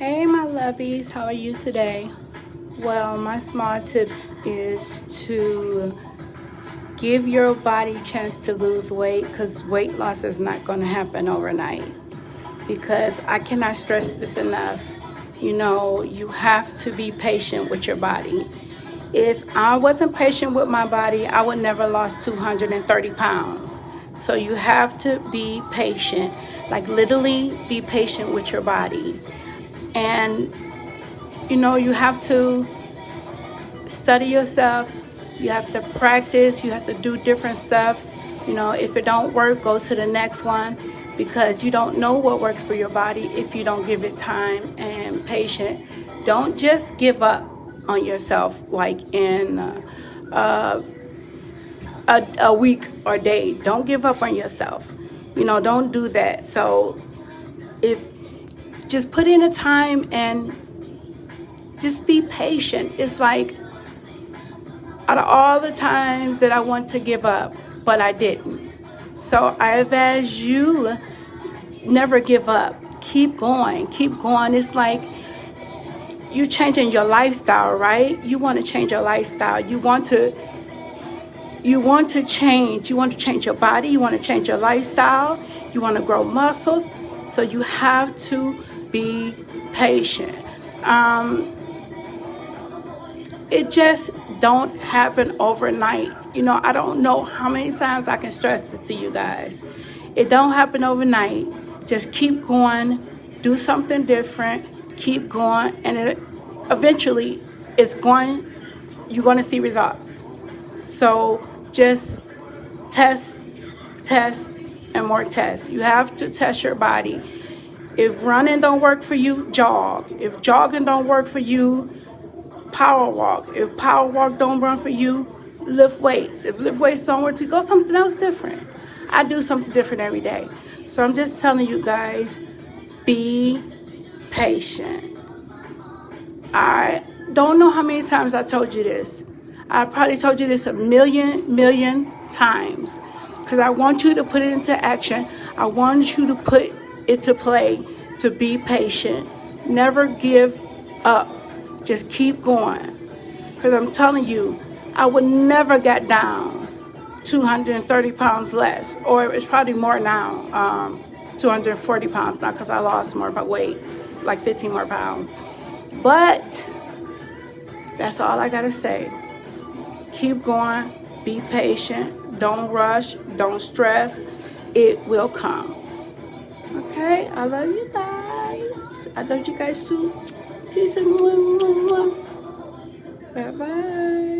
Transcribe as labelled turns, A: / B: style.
A: Hey my lovies, how are you today? Well, my small tip is to give your body a chance to lose weight, because weight loss is not going to happen overnight. Because I cannot stress this enough. You have to be patient with your body. If I wasn't patient with my body, I would never lost 230 pounds. So you have to be patient, like literally be patient with your body. And you have to study yourself, you have to practice, you have to do different stuff. If it don't work, go to the next one, because you don't know what works for your body if you don't give it time and patience. Don't just give up on yourself like in a week or day. Don't give up on yourself. Don't do that. So just put in the time and just be patient. It's like, out of all the times that I want to give up, but I didn't. So I advise you, never give up. Keep going. Keep going. It's like you changing your lifestyle, right? You want to change your lifestyle. You want to change. You want to change your body. You want to change your lifestyle. You want to grow muscles. So you have to be patient. It just don't happen overnight. I don't know how many times I can stress this to you guys. It don't happen overnight. Just keep going, do something different, keep going, and eventually you're going to see results. So just test, and more tests. You have to test your body. If running don't work for you, jog. If jogging don't work for you, power walk. If power walk don't run for you, lift weights. If lift weights don't work, to go something else different. I do something different every day. So I'm just telling you guys, be patient. I don't know how many times I told you this. I probably told you this a million times, because I want you to put it into action. I want you to put it to play, to be patient. Never give up. Just keep going. Because I'm telling you, I would never get down 230 pounds less. Or it's probably more now, 240 pounds now, because I lost more of my weight, like 15 more pounds. But that's all I got to say. Keep going. Be patient. Don't rush. Don't stress. It will come. Okay? I love you guys. I love you guys too. Bye-bye.